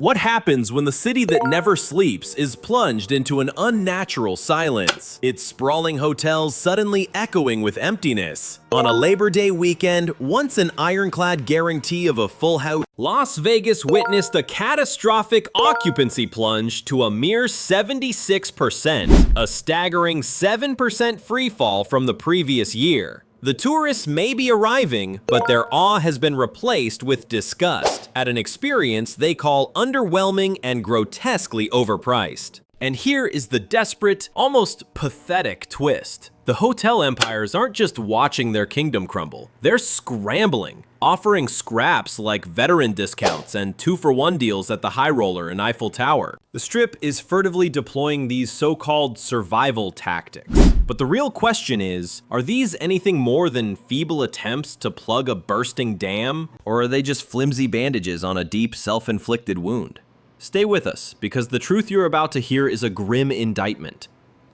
What happens when the city that never sleeps is plunged into an unnatural silence? Its sprawling hotels suddenly echoing with emptiness. On a Labor Day weekend, once an ironclad guarantee of a full house, Las Vegas witnessed a catastrophic occupancy plunge to a mere 76%, a staggering 7% freefall from the previous year. The tourists may be arriving, but their awe has been replaced with disgust at an experience they call underwhelming and grotesquely overpriced. And here is the desperate, almost pathetic twist. The hotel empires aren't just watching their kingdom crumble, they're scrambling, offering scraps like veteran discounts and 2-for-1 deals at the High Roller and Eiffel Tower. The Strip is furtively deploying these so-called survival tactics. But the real question is, are these anything more than feeble attempts to plug a bursting dam? Or are they just flimsy bandages on a deep, self-inflicted wound? Stay with us, because the truth you're about to hear is a grim indictment.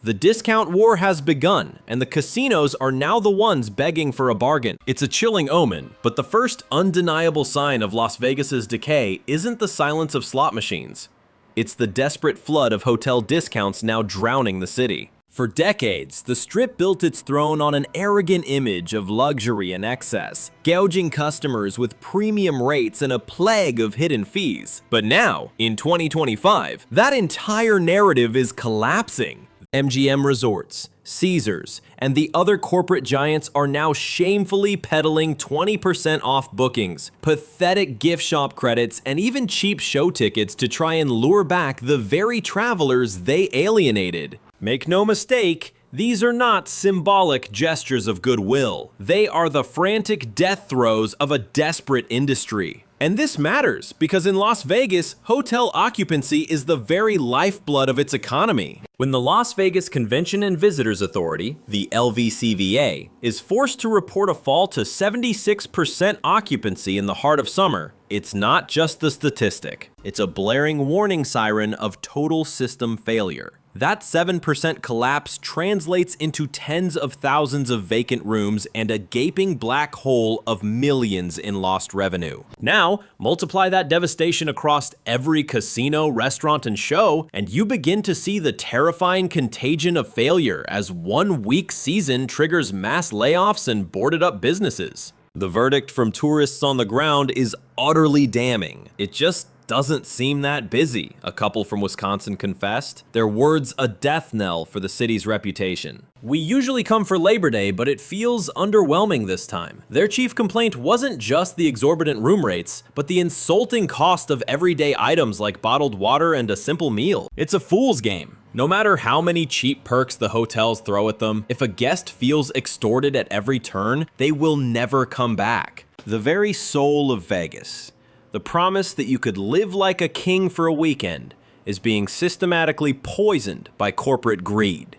The discount war has begun, and the casinos are now the ones begging for a bargain. It's a chilling omen, but the first undeniable sign of Las Vegas's decay isn't the silence of slot machines. It's the desperate flood of hotel discounts now drowning the city. For decades, the Strip built its throne on an arrogant image of luxury and excess, gouging customers with premium rates and a plague of hidden fees. But now, in 2025, that entire narrative is collapsing. MGM Resorts, Caesars, and the other corporate giants are now shamefully peddling 20% off bookings, pathetic gift shop credits, and even cheap show tickets to try and lure back the very travelers they alienated. Make no mistake, these are not symbolic gestures of goodwill. They are the frantic death throes of a desperate industry. And this matters because in Las Vegas, hotel occupancy is the very lifeblood of its economy. When the Las Vegas Convention and Visitors Authority, the LVCVA, is forced to report a fall to 76% occupancy in the heart of summer, it's not just the statistic. It's a blaring warning siren of total system failure. That 7% collapse translates into tens of thousands of vacant rooms and a gaping black hole of millions in lost revenue. Now, multiply that devastation across every casino, restaurant, and show, and you begin to see the terrifying contagion of failure as one weak season triggers mass layoffs and boarded up businesses. The verdict from tourists on the ground is utterly damning. It just doesn't seem that busy, a couple from Wisconsin confessed. Their words a death knell for the city's reputation. We usually come for Labor Day, but it feels underwhelming this time. Their chief complaint wasn't just the exorbitant room rates, but the insulting cost of everyday items like bottled water and a simple meal. It's a fool's game. No matter how many cheap perks the hotels throw at them, if a guest feels extorted at every turn, they will never come back. The very soul of Vegas, the promise that you could live like a king for a weekend, is being systematically poisoned by corporate greed.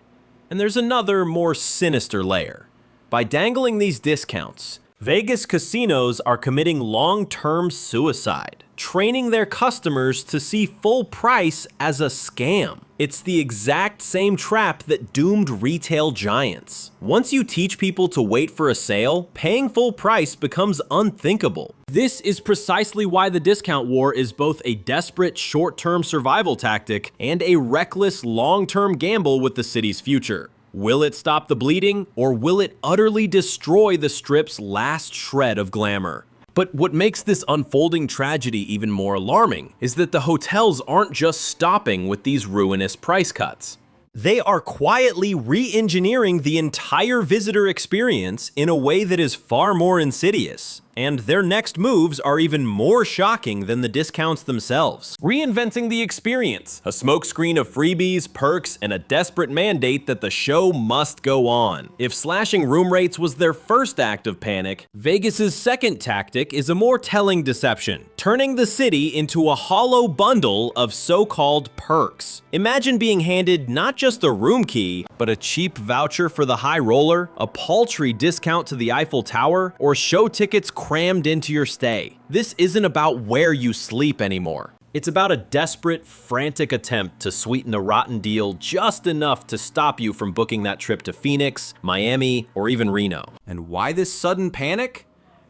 And there's another, more sinister layer. By dangling these discounts, Vegas casinos are committing long-term suicide, training their customers to see full price as a scam. It's the exact same trap that doomed retail giants. Once you teach people to wait for a sale, paying full price becomes unthinkable. This is precisely why the discount war is both a desperate short-term survival tactic and a reckless long-term gamble with the city's future. Will it stop the bleeding, or will it utterly destroy the Strip's last shred of glamour? But what makes this unfolding tragedy even more alarming is that the hotels aren't just stopping with these ruinous price cuts. They are quietly re-engineering the entire visitor experience in a way that is far more insidious. And their next moves are even more shocking than the discounts themselves. Reinventing the experience, a smokescreen of freebies, perks, and a desperate mandate that the show must go on. If slashing room rates was their first act of panic, Vegas's second tactic is a more telling deception, turning the city into a hollow bundle of so-called perks. Imagine being handed not just a room key, but a cheap voucher for the High Roller, a paltry discount to the Eiffel Tower, or show tickets crammed into your stay. This isn't about where you sleep anymore. It's about a desperate, frantic attempt to sweeten a rotten deal just enough to stop you from booking that trip to Phoenix, Miami, or even Reno. And why this sudden panic?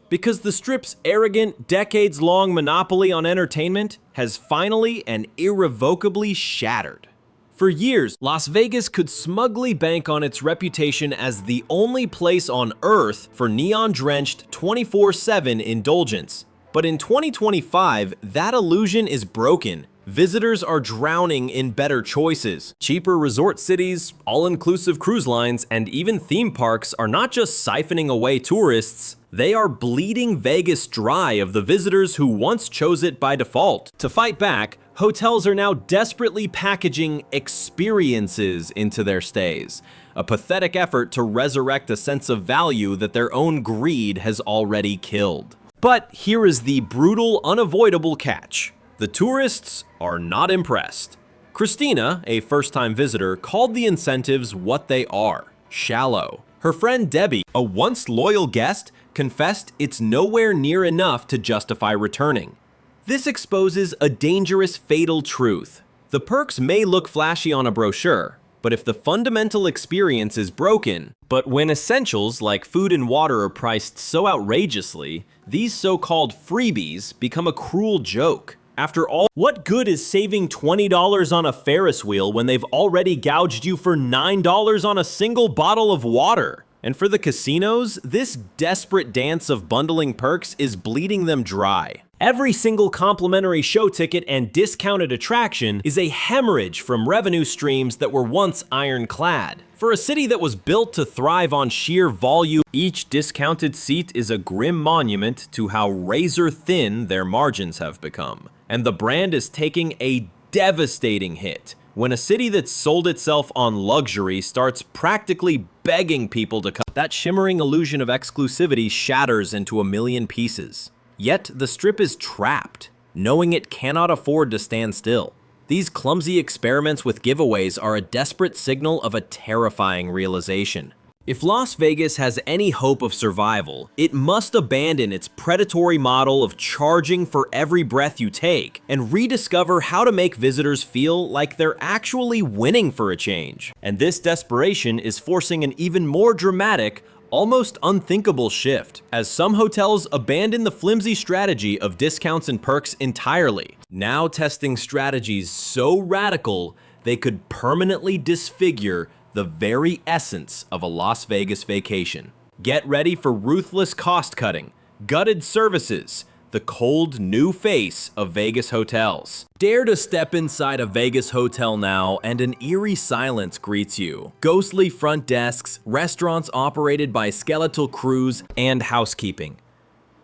Because the Strip's arrogant, decades-long monopoly on entertainment has finally and irrevocably shattered. For years, Las Vegas could smugly bank on its reputation as the only place on Earth for neon-drenched 24/7 indulgence. But in 2025, that illusion is broken. Visitors are drowning in better choices. Cheaper resort cities, all-inclusive cruise lines, and even theme parks are not just siphoning away tourists, they are bleeding Vegas dry of the visitors who once chose it by default. To fight back, hotels are now desperately packaging experiences into their stays, a pathetic effort to resurrect a sense of value that their own greed has already killed. But here is the brutal, unavoidable catch. The tourists are not impressed. Christina, a first-time visitor, called the incentives what they are: shallow. Her friend Debbie, a once loyal guest, confessed it's nowhere near enough to justify returning. This exposes a dangerous, fatal truth. The perks may look flashy on a brochure, but if the fundamental experience is broken, but when essentials like food and water are priced so outrageously, these so-called freebies become a cruel joke. After all, what good is saving $20 on a Ferris wheel when they've already gouged you for $9 on a single bottle of water? And for the casinos, this desperate dance of bundling perks is bleeding them dry. Every single complimentary show ticket and discounted attraction is a hemorrhage from revenue streams that were once ironclad. For a city that was built to thrive on sheer volume, each discounted seat is a grim monument to how razor-thin their margins have become. And the brand is taking a devastating hit when a city that sold itself on luxury starts practically begging people to come. That shimmering illusion of exclusivity shatters into a million pieces. Yet the Strip is trapped, knowing it cannot afford to stand still. These clumsy experiments with giveaways are a desperate signal of a terrifying realization. If Las Vegas has any hope of survival, it must abandon its predatory model of charging for every breath you take and rediscover how to make visitors feel like they're actually winning for a change. And this desperation is forcing an even more dramatic, almost unthinkable shift, as some hotels abandon the flimsy strategy of discounts and perks entirely, now testing strategies so radical they could permanently disfigure the very essence of a Las Vegas vacation. Get ready for ruthless cost-cutting, gutted services, the cold new face of Vegas hotels. Dare to step inside a Vegas hotel now and an eerie silence greets you. Ghostly front desks, restaurants operated by skeletal crews, and housekeeping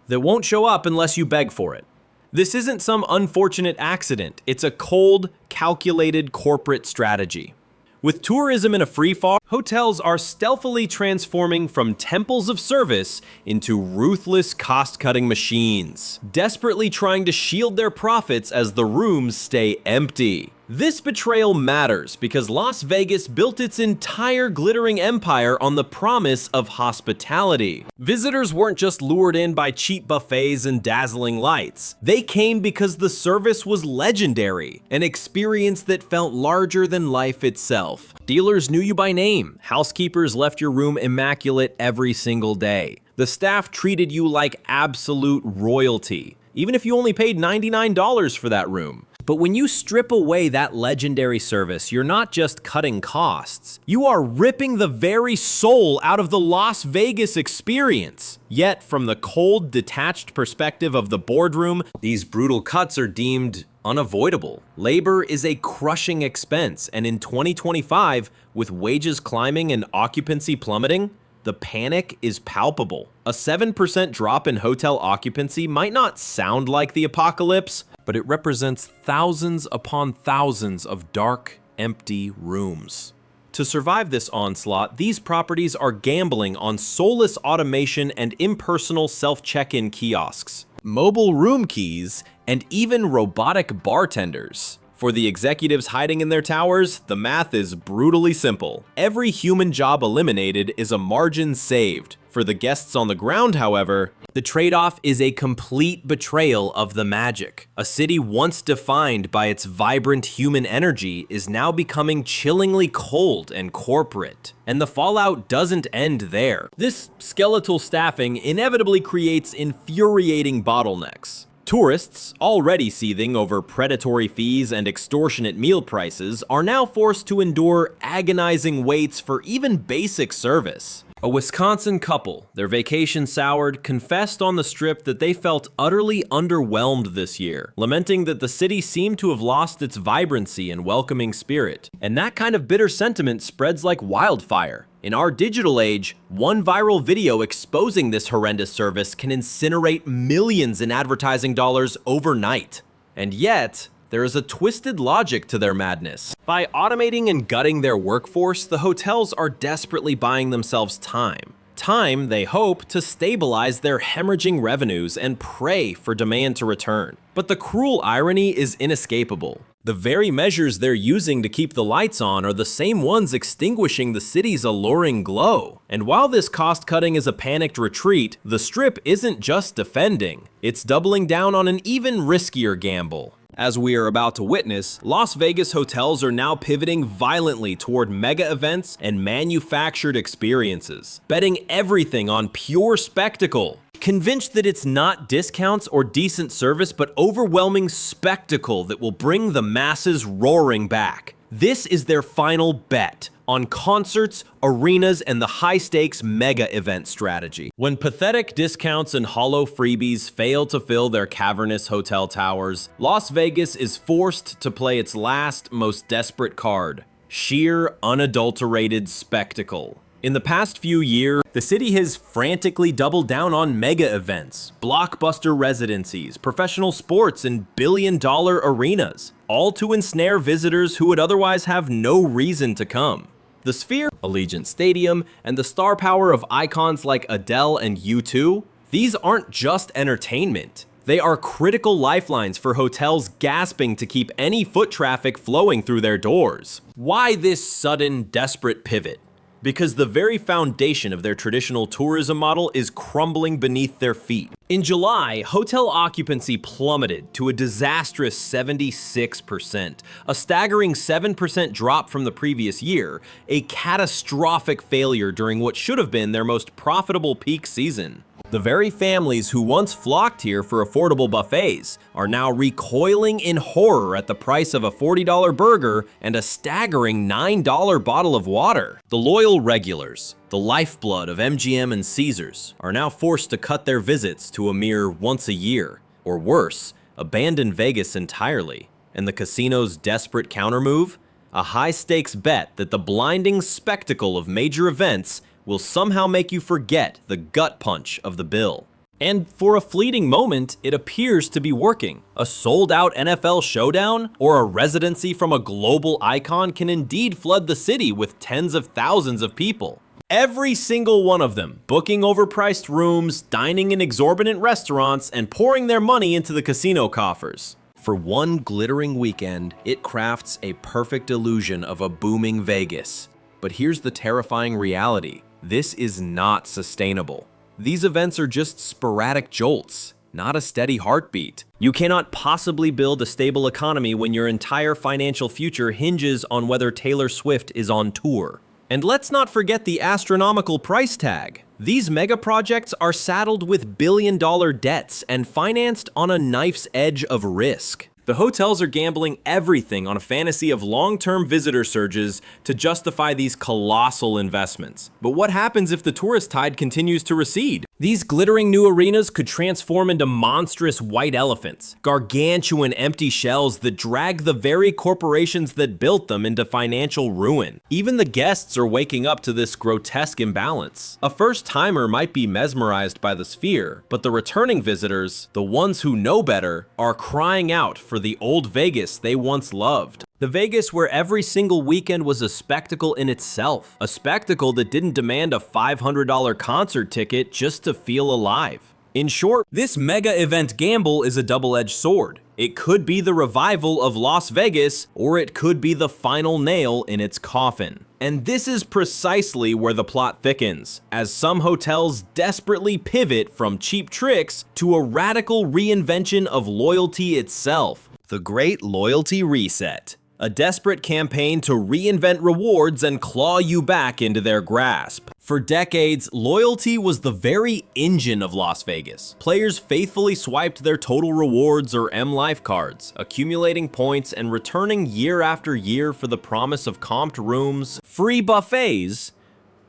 that won't show up unless you beg for it. This isn't some unfortunate accident, it's a cold, calculated corporate strategy. With tourism in a free fall, hotels are stealthily transforming from temples of service into ruthless cost-cutting machines, desperately trying to shield their profits as the rooms stay empty. This betrayal matters because Las Vegas built its entire glittering empire on the promise of hospitality. Visitors weren't just lured in by cheap buffets and dazzling lights. They came because the service was legendary, an experience that felt larger than life itself. Dealers knew you by name. Housekeepers left your room immaculate every single day. The staff treated you like absolute royalty, even if you only paid $99 for that room. But when you strip away that legendary service, you're not just cutting costs. You are ripping the very soul out of the Las Vegas experience. Yet, from the cold, detached perspective of the boardroom, these brutal cuts are deemed unavoidable. Labor is a crushing expense, and in 2025, with wages climbing and occupancy plummeting, the panic is palpable. A 7% drop in hotel occupancy might not sound like the apocalypse, but it represents thousands upon thousands of dark, empty rooms. To survive this onslaught, these properties are gambling on soulless automation and impersonal self-check-in kiosks, mobile room keys, and even robotic bartenders. For the executives hiding in their towers, the math is brutally simple. Every human job eliminated is a margin saved. For the guests on the ground, however, The trade-off is a complete betrayal of the magic. A city once defined by its vibrant human energy is now becoming chillingly cold and corporate. And the fallout doesn't end there. This skeletal staffing inevitably creates infuriating bottlenecks. Tourists, already seething over predatory fees and extortionate meal prices, are now forced to endure agonizing waits for even basic service. A Wisconsin couple, their vacation soured, confessed on the Strip that they felt utterly underwhelmed this year, lamenting that the city seemed to have lost its vibrancy and welcoming spirit. And that kind of bitter sentiment spreads like wildfire. In our digital age, one viral video exposing this horrendous service can incinerate millions in advertising dollars overnight. And yet, there is a twisted logic to their madness. By automating and gutting their workforce, the hotels are desperately buying themselves time. Time, they hope, to stabilize their hemorrhaging revenues and pray for demand to return. But the cruel irony is inescapable. The very measures they're using to keep the lights on are the same ones extinguishing the city's alluring glow. And while this cost-cutting is a panicked retreat, the Strip isn't just defending. It's doubling down on an even riskier gamble. As we are about to witness, Las Vegas hotels are now pivoting violently toward mega events and manufactured experiences, betting everything on pure spectacle. Convinced that it's not discounts or decent service, but overwhelming spectacle that will bring the masses roaring back. This is their final bet on concerts, arenas, and the high-stakes mega-event strategy. When pathetic discounts and hollow freebies fail to fill their cavernous hotel towers, Las Vegas is forced to play its last, most desperate card: sheer, unadulterated spectacle. In the past few years, the city has frantically doubled down on mega events, blockbuster residencies, professional sports, and billion-dollar arenas, all to ensnare visitors who would otherwise have no reason to come. The Sphere, Allegiant Stadium, and the star power of icons like Adele and U2, these aren't just entertainment. They are critical lifelines for hotels gasping to keep any foot traffic flowing through their doors. Why this sudden, desperate pivot? Because the very foundation of their traditional tourism model is crumbling beneath their feet. In July, hotel occupancy plummeted to a disastrous 76%, a staggering 7% drop from the previous year, a catastrophic failure during what should have been their most profitable peak season. The very families who once flocked here for affordable buffets are now recoiling in horror at the price of a $40 burger and a staggering $9 bottle of water. The loyal regulars, the lifeblood of MGM and Caesars, are now forced to cut their visits to a mere once a year, or worse, abandon Vegas entirely. And the casino's desperate countermove? A high-stakes bet that the blinding spectacle of major events will somehow make you forget the gut punch of the bill. And for a fleeting moment, it appears to be working. A sold-out NFL showdown or a residency from a global icon can indeed flood the city with tens of thousands of people. Every single one of them booking overpriced rooms, dining in exorbitant restaurants, and pouring their money into the casino coffers. For one glittering weekend, it crafts a perfect illusion of a booming Vegas. But here's the terrifying reality. This is not sustainable. These events are just sporadic jolts, not a steady heartbeat. You cannot possibly build a stable economy when your entire financial future hinges on whether Taylor Swift is on tour. And let's not forget the astronomical price tag. These mega projects are saddled with billion-dollar debts and financed on a knife's edge of risk. The hotels are gambling everything on a fantasy of long-term visitor surges to justify these colossal investments. But what happens if the tourist tide continues to recede? These glittering new arenas could transform into monstrous white elephants, gargantuan empty shells that drag the very corporations that built them into financial ruin. Even the guests are waking up to this grotesque imbalance. A first-timer might be mesmerized by the Sphere, but the returning visitors, the ones who know better, are crying out for the old Vegas they once loved. The Vegas where every single weekend was a spectacle in itself. A spectacle that didn't demand a $500 concert ticket just to feel alive. In short, this mega event gamble is a double-edged sword. It could be the revival of Las Vegas, or it could be the final nail in its coffin. And this is precisely where the plot thickens, as some hotels desperately pivot from cheap tricks to a radical reinvention of loyalty itself. The Great Loyalty Reset. A desperate campaign to reinvent rewards and claw you back into their grasp. For decades, loyalty was the very engine of Las Vegas. Players faithfully swiped their total rewards or M-Life cards, accumulating points and returning year after year for the promise of comped rooms, free buffets,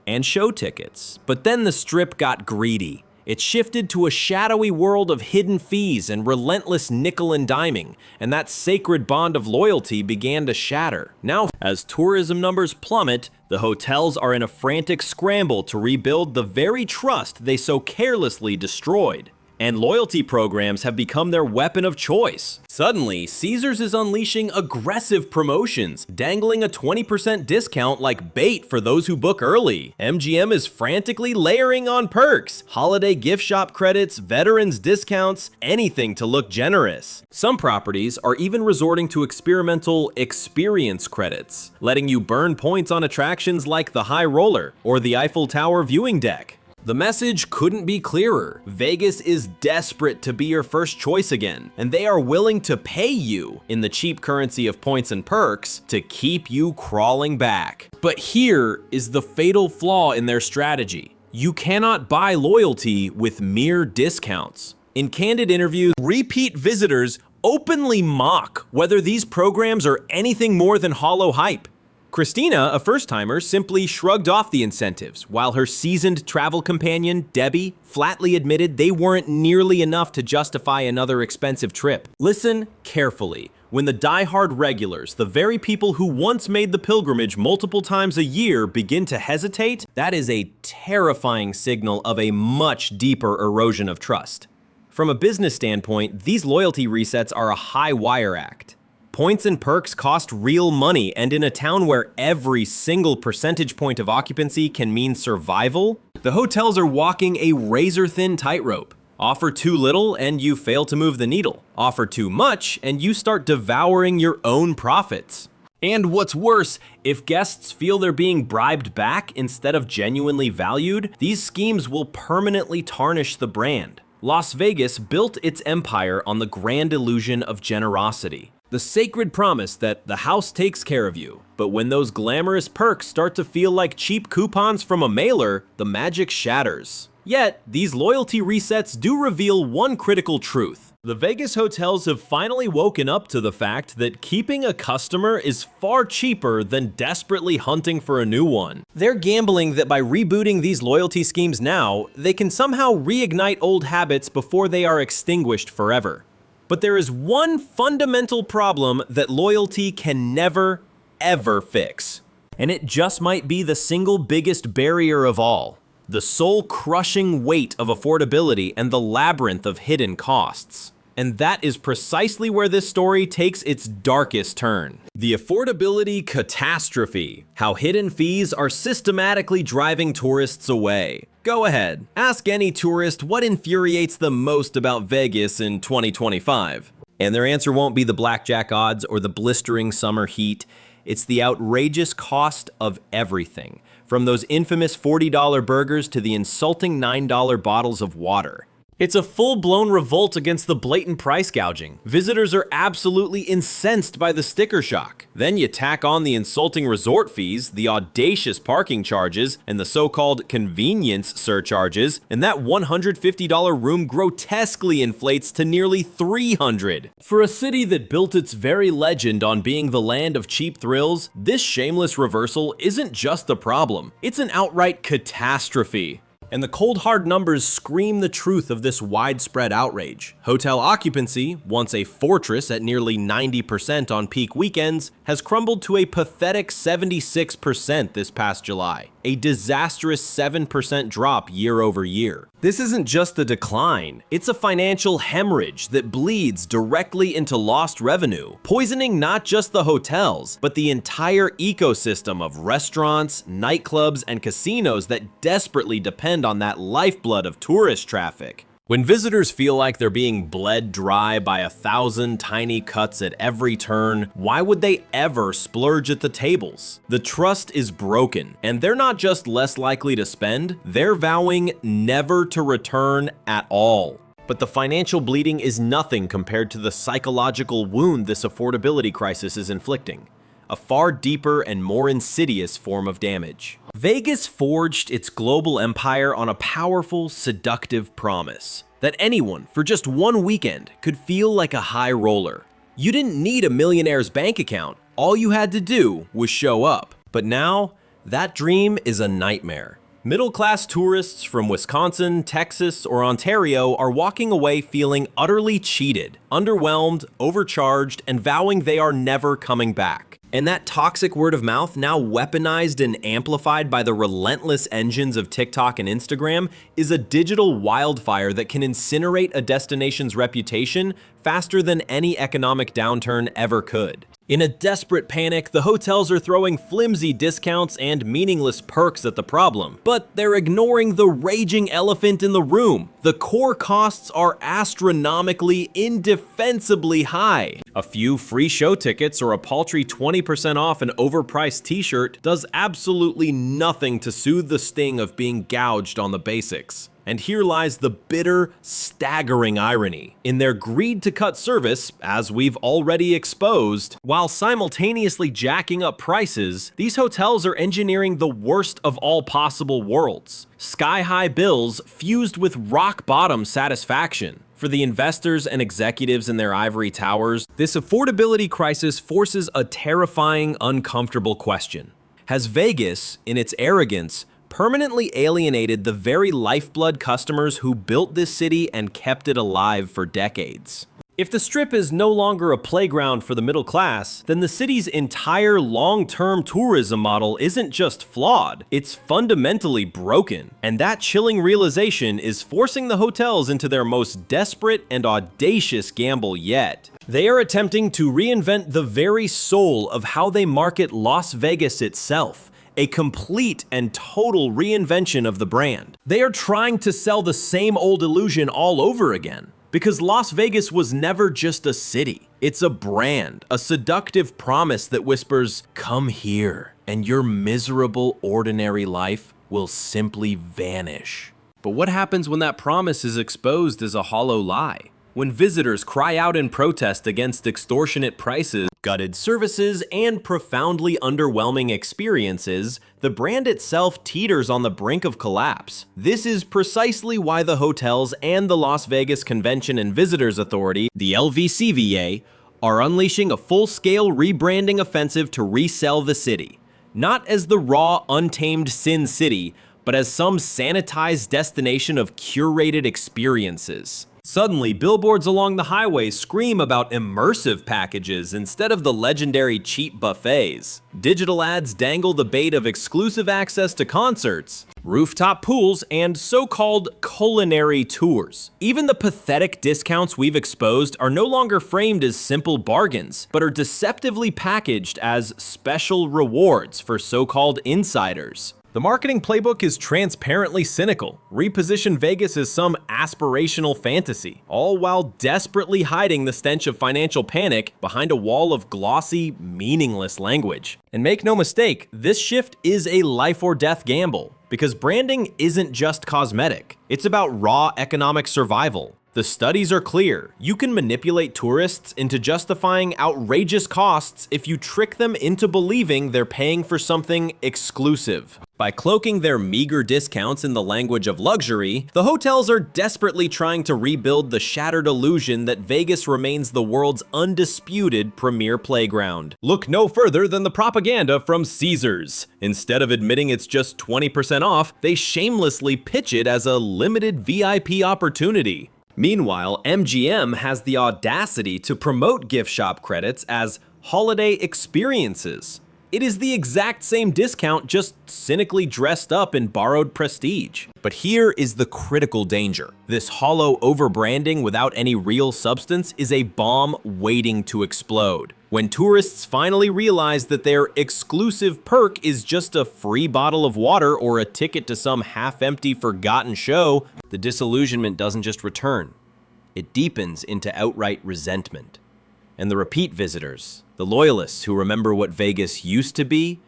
and show tickets. But then the Strip got greedy. It shifted to a shadowy world of hidden fees and relentless nickel and diming, and that sacred bond of loyalty began to shatter. Now, as tourism numbers plummet, the hotels are in a frantic scramble to rebuild the very trust they so carelessly destroyed. And loyalty programs have become their weapon of choice. Suddenly, Caesars is unleashing aggressive promotions, dangling a 20% discount like bait for those who book early. MGM is frantically layering on perks, holiday gift shop credits, veterans discounts, anything to look generous. Some properties are even resorting to experimental experience credits, letting you burn points on attractions like the High Roller or the Eiffel Tower viewing deck. The message couldn't be clearer. Vegas is desperate to be your first choice again, and they are willing to pay you in the cheap currency of points and perks to keep you crawling back. But here is the fatal flaw in their strategy. You cannot buy loyalty with mere discounts. In candid interviews, repeat visitors openly mock whether these programs are anything more than hollow hype. Christina, a first-timer, simply shrugged off the incentives, while her seasoned travel companion, Debbie, flatly admitted they weren't nearly enough to justify another expensive trip. Listen carefully. When the die-hard regulars, the very people who once made the pilgrimage multiple times a year, begin to hesitate, that is a terrifying signal of a much deeper erosion of trust. From a business standpoint, these loyalty resets are a high-wire act. Points and perks cost real money, and in a town where every single percentage point of occupancy can mean survival, the hotels are walking a razor-thin tightrope. Offer too little and you fail to move the needle. Offer too much and you start devouring your own profits. And what's worse, if guests feel they're being bribed back instead of genuinely valued, these schemes will permanently tarnish the brand. Las Vegas built its empire on the grand illusion of generosity. The sacred promise that the house takes care of you. But when those glamorous perks start to feel like cheap coupons from a mailer, the magic shatters. Yet, these loyalty resets do reveal one critical truth. The Vegas hotels have finally woken up to the fact that keeping a customer is far cheaper than desperately hunting for a new one. They're gambling that by rebooting these loyalty schemes now, they can somehow reignite old habits before they are extinguished forever. But there is one fundamental problem that loyalty can never, ever fix. And it just might be the single biggest barrier of all. The soul-crushing weight of affordability and the labyrinth of hidden costs. And that is precisely where this story takes its darkest turn. The affordability catastrophe. How hidden fees are systematically driving tourists away. Go ahead, ask any tourist what infuriates them most about Vegas in 2025. And their answer won't be the blackjack odds or the blistering summer heat. It's the outrageous cost of everything, from those infamous $40 burgers to the insulting $9 bottles of water. It's a full-blown revolt against the blatant price gouging. Visitors are absolutely incensed by the sticker shock. Then you tack on the insulting resort fees, the audacious parking charges, and the so-called convenience surcharges, and that $150 room grotesquely inflates to nearly $300. For a city that built its very legend on being the land of cheap thrills, this shameless reversal isn't just a problem, it's an outright catastrophe. And the cold hard numbers scream the truth of this widespread outrage. Hotel occupancy, once a fortress at nearly 90% on peak weekends, has crumbled to a pathetic 76% this past July, a disastrous 7% drop year over year. This isn't just a decline, it's a financial hemorrhage that bleeds directly into lost revenue, poisoning not just the hotels, but the entire ecosystem of restaurants, nightclubs, and casinos that desperately depend on that lifeblood of tourist traffic. When visitors feel like they're being bled dry by 1,000 tiny cuts at every turn, why would they ever splurge at the tables? The trust is broken, and they're not just less likely to spend, they're vowing never to return at all. But the financial bleeding is nothing compared to the psychological wound this affordability crisis is inflicting. A far deeper and more insidious form of damage. Vegas forged its global empire on a powerful, seductive promise that anyone, for just one weekend, could feel like a high roller. You didn't need a millionaire's bank account. All you had to do was show up. But now, that dream is a nightmare. Middle-class tourists from Wisconsin, Texas, or Ontario are walking away feeling utterly cheated, underwhelmed, overcharged, and vowing they are never coming back. And that toxic word of mouth, now weaponized and amplified by the relentless engines of TikTok and Instagram, is a digital wildfire that can incinerate a destination's reputation faster than any economic downturn ever could. In a desperate panic, the hotels are throwing flimsy discounts and meaningless perks at the problem, but they're ignoring the raging elephant in the room. The core costs are astronomically, indefensibly high. A few free show tickets or a paltry 20% off an overpriced t-shirt does absolutely nothing to soothe the sting of being gouged on the basics. And here lies the bitter, staggering irony. In their greed to cut service, as we've already exposed, while simultaneously jacking up prices, these hotels are engineering the worst of all possible worlds. Sky-high bills fused with rock-bottom satisfaction. For the investors and executives in their ivory towers, this affordability crisis forces a terrifying, uncomfortable question. Has Vegas, in its arrogance, permanently alienated the very lifeblood customers who built this city and kept it alive for decades? If the Strip is no longer a playground for the middle class, then the city's entire long-term tourism model isn't just flawed, it's fundamentally broken. And that chilling realization is forcing the hotels into their most desperate and audacious gamble yet. They are attempting to reinvent the very soul of how they market Las Vegas itself. A complete and total reinvention of the brand. They are trying to sell the same old illusion all over again. Because Las Vegas was never just a city. It's a brand, a seductive promise that whispers, "Come here, and your miserable, ordinary life will simply vanish." But what happens when that promise is exposed as a hollow lie? When visitors cry out in protest against extortionate prices, gutted services, and profoundly underwhelming experiences, the brand itself teeters on the brink of collapse. This is precisely why the hotels and the Las Vegas Convention and Visitors Authority, the LVCVA, are unleashing a full-scale rebranding offensive to resell the city. Not as the raw, untamed Sin City, but as some sanitized destination of curated experiences. Suddenly, billboards along the highway scream about immersive packages instead of the legendary cheap buffets. Digital ads dangle the bait of exclusive access to concerts, rooftop pools, and so-called culinary tours. Even the pathetic discounts we've exposed are no longer framed as simple bargains, but are deceptively packaged as special rewards for so-called insiders. The marketing playbook is transparently cynical. Reposition Vegas as some aspirational fantasy, all while desperately hiding the stench of financial panic behind a wall of glossy, meaningless language. And make no mistake, this shift is a life or death gamble, because branding isn't just cosmetic. It's about raw economic survival. The studies are clear. You can manipulate tourists into justifying outrageous costs if you trick them into believing they're paying for something exclusive. By cloaking their meager discounts in the language of luxury, the hotels are desperately trying to rebuild the shattered illusion that Vegas remains the world's undisputed premier playground. Look no further than the propaganda from Caesars. Instead of admitting it's just 20% off, they shamelessly pitch it as a limited VIP opportunity. Meanwhile, MGM has the audacity to promote gift shop credits as holiday experiences. It is the exact same discount, just cynically dressed up in borrowed prestige. But here is the critical danger. This hollow overbranding without any real substance is a bomb waiting to explode. When tourists finally realize that their exclusive perk is just a free bottle of water or a ticket to some half-empty, forgotten show, the disillusionment doesn't just return. It deepens into outright resentment. And the repeat visitors, the loyalists who remember what Vegas used to be,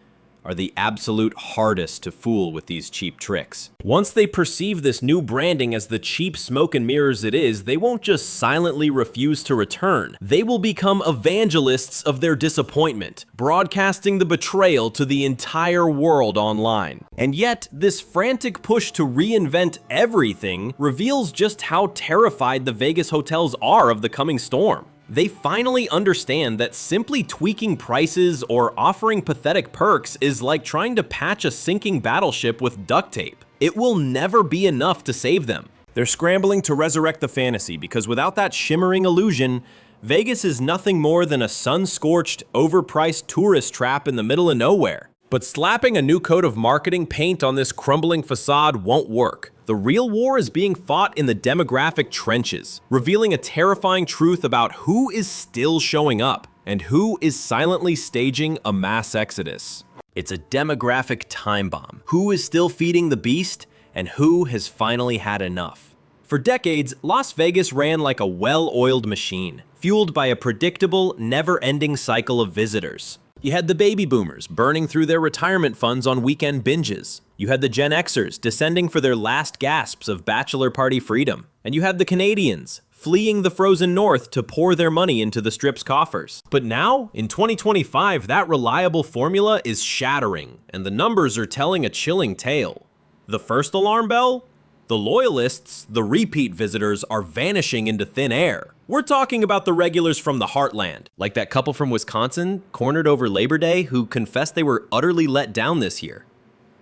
are the absolute hardest to fool with these cheap tricks. Once they perceive this new branding as the cheap smoke and mirrors it is, they won't just silently refuse to return. They will become evangelists of their disappointment, broadcasting the betrayal to the entire world online. And yet, this frantic push to reinvent everything reveals just how terrified the Vegas hotels are of the coming storm. They finally understand that simply tweaking prices or offering pathetic perks is like trying to patch a sinking battleship with duct tape. It will never be enough to save them. They're scrambling to resurrect the fantasy because without that shimmering illusion, Vegas is nothing more than a sun-scorched, overpriced tourist trap in the middle of nowhere. But slapping a new coat of marketing paint on this crumbling facade won't work. The real war is being fought in the demographic trenches, revealing a terrifying truth about who is still showing up and who is silently staging a mass exodus. It's a demographic time bomb. Who is still feeding the beast and who has finally had enough? For decades, Las Vegas ran like a well-oiled machine, fueled by a predictable, never-ending cycle of visitors. You had the baby boomers burning through their retirement funds on weekend binges. You had the Gen Xers descending for their last gasps of bachelor party freedom. And you had the Canadians fleeing the frozen north to pour their money into the Strip's coffers. But now, in 2025, that reliable formula is shattering, and the numbers are telling a chilling tale. The first alarm bell? The loyalists, the repeat visitors, are vanishing into thin air. We're talking about the regulars from the heartland, like that couple from Wisconsin, cornered over Labor Day, who confessed they were utterly let down this year.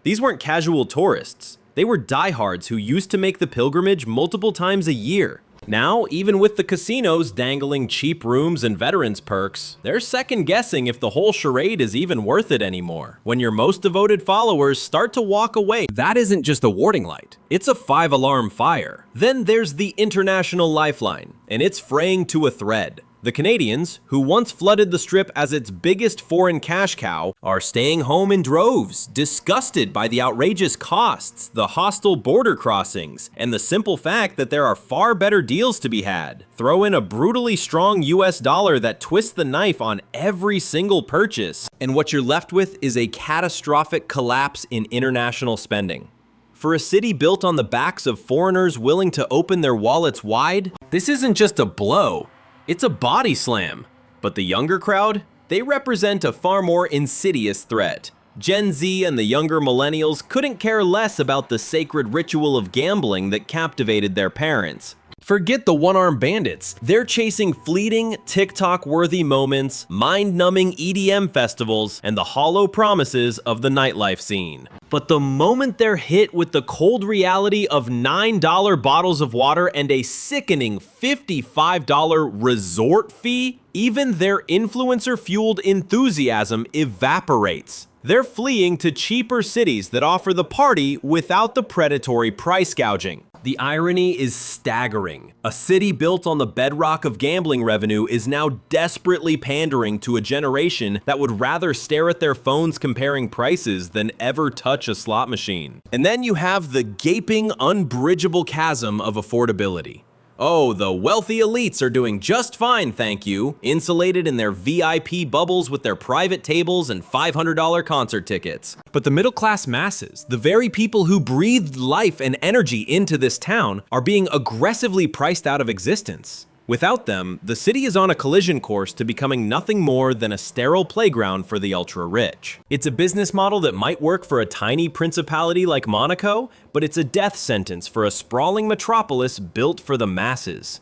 These weren't casual tourists. They were diehards who used to make the pilgrimage multiple times a year. Now, even with the casinos dangling cheap rooms and veterans perks, they're second-guessing if the whole charade is even worth it anymore. When your most devoted followers start to walk away, that isn't just a warning light. It's a 5-alarm fire. Then there's the international lifeline, and it's fraying to a thread. The Canadians, who once flooded the Strip as its biggest foreign cash cow, are staying home in droves, disgusted by the outrageous costs, the hostile border crossings, and the simple fact that there are far better deals to be had. Throw in a brutally strong US dollar that twists the knife on every single purchase, and what you're left with is a catastrophic collapse in international spending. For a city built on the backs of foreigners willing to open their wallets wide, this isn't just a blow. It's a body slam. But the younger crowd? They represent a far more insidious threat. Gen Z and the younger millennials couldn't care less about the sacred ritual of gambling that captivated their parents. Forget the one-armed bandits. They're chasing fleeting, TikTok-worthy moments, mind-numbing EDM festivals, and the hollow promises of the nightlife scene. But the moment they're hit with the cold reality of $9 bottles of water and a sickening $55 resort fee, even their influencer-fueled enthusiasm evaporates. They're fleeing to cheaper cities that offer the party without the predatory price gouging. The irony is staggering. A city built on the bedrock of gambling revenue is now desperately pandering to a generation that would rather stare at their phones comparing prices than ever touch a slot machine. And then you have the gaping, unbridgeable chasm of affordability. Oh, the wealthy elites are doing just fine, thank you, insulated in their VIP bubbles with their private tables and $500 concert tickets. But the middle-class masses, the very people who breathed life and energy into this town, are being aggressively priced out of existence. Without them, the city is on a collision course to becoming nothing more than a sterile playground for the ultra-rich. It's a business model that might work for a tiny principality like Monaco, but it's a death sentence for a sprawling metropolis built for the masses.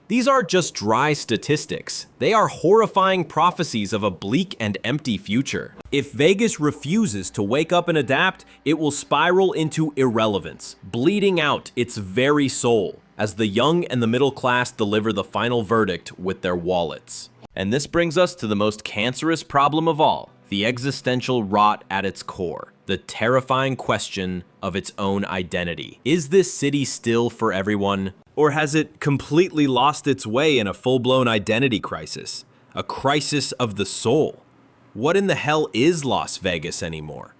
These aren't just dry statistics. They are horrifying prophecies of a bleak and empty future. If Vegas refuses to wake up and adapt, it will spiral into irrelevance, bleeding out its very soul, as the young and the middle class deliver the final verdict with their wallets. And this brings us to the most cancerous problem of all. the existential rot at its core, the terrifying question of its own identity. Is this city still for everyone? Or has it completely lost its way in a full-blown identity crisis? A crisis of the soul? What in the hell is Las Vegas anymore?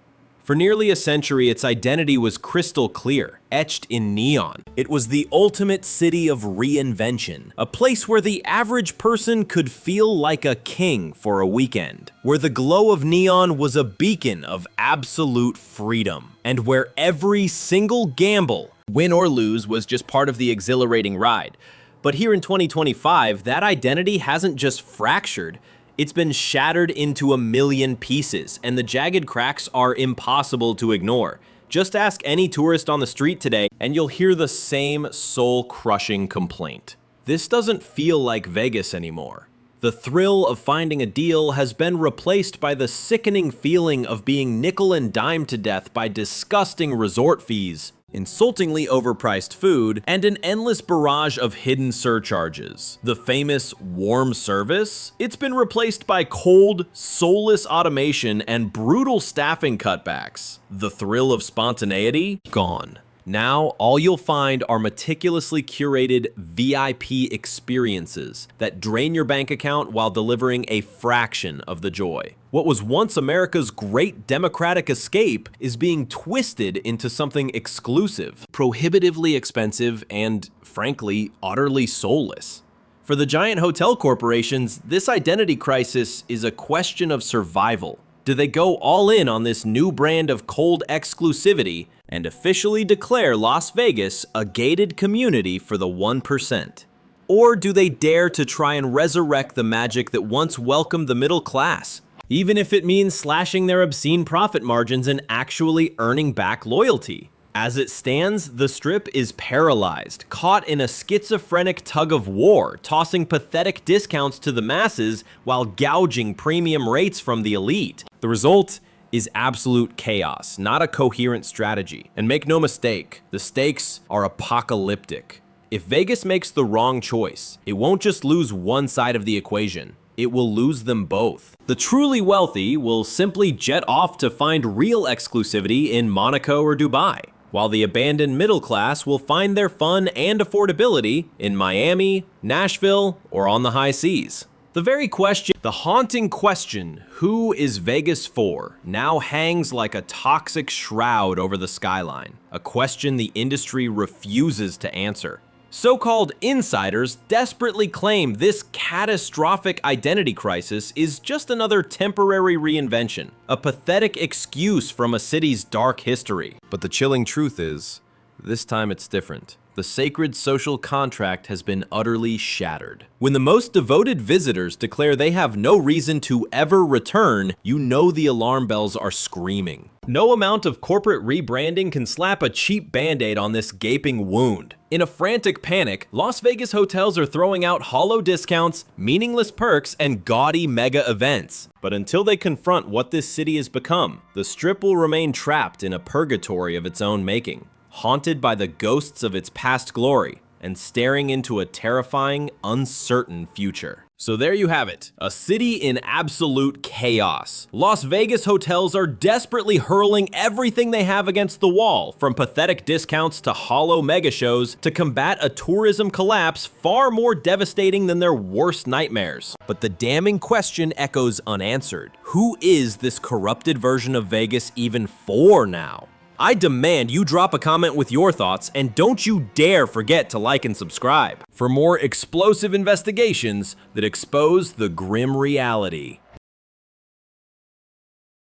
For nearly a century, its identity was crystal clear, etched in neon. It was the ultimate city of reinvention, a place where the average person could feel like a king for a weekend, where the glow of neon was a beacon of absolute freedom, and where every single gamble, win or lose, was just part of the exhilarating ride. But here in 2025, that identity hasn't just fractured, it's been shattered into a million pieces, and the jagged cracks are impossible to ignore. Just ask any tourist on the street today, and you'll hear the same soul-crushing complaint. This doesn't feel like Vegas anymore. The thrill of finding a deal has been replaced by the sickening feeling of being nickel and dime to death by disgusting resort fees, insultingly overpriced food, and an endless barrage of hidden surcharges. The famous warm service? It's been replaced by cold, soulless automation and brutal staffing cutbacks. The thrill of spontaneity? Gone. Now, all you'll find are meticulously curated VIP experiences that drain your bank account while delivering a fraction of the joy. What was once America's great democratic escape is being twisted into something exclusive, prohibitively expensive, and, frankly, utterly soulless. For the giant hotel corporations, this identity crisis is a question of survival. Do they go all in on this new brand of cold exclusivity and officially declare Las Vegas a gated community for the 1%? Or do they dare to try and resurrect the magic that once welcomed the middle class, even if it means slashing their obscene profit margins and actually earning back loyalty? As it stands, the Strip is paralyzed, caught in a schizophrenic tug of war, tossing pathetic discounts to the masses while gouging premium rates from the elite. The result is absolute chaos, not a coherent strategy. And make no mistake, the stakes are apocalyptic. If Vegas makes the wrong choice, it won't just lose one side of the equation, it will lose them both. The truly wealthy will simply jet off to find real exclusivity in Monaco or Dubai, while the abandoned middle class will find their fun and affordability in Miami, Nashville, or on the high seas. The haunting question, who is Vegas for, now hangs like a toxic shroud over the skyline, a question the industry refuses to answer. So-called insiders desperately claim this catastrophic identity crisis is just another temporary reinvention, a pathetic excuse from a city's dark history. But the chilling truth is, this time it's different. The sacred social contract has been utterly shattered. When the most devoted visitors declare they have no reason to ever return, you know the alarm bells are screaming. No amount of corporate rebranding can slap a cheap band-aid on this gaping wound. In a frantic panic, Las Vegas hotels are throwing out hollow discounts, meaningless perks, and gaudy mega events. But until they confront what this city has become, the Strip will remain trapped in a purgatory of its own making, haunted by the ghosts of its past glory, and staring into a terrifying, uncertain future. So there you have it, a city in absolute chaos. Las Vegas hotels are desperately hurling everything they have against the wall, from pathetic discounts to hollow mega shows, to combat a tourism collapse far more devastating than their worst nightmares. But the damning question echoes unanswered. Who is this corrupted version of Vegas even for now? I demand you drop a comment with your thoughts, and don't you dare forget to like and subscribe for more explosive investigations that expose the grim reality.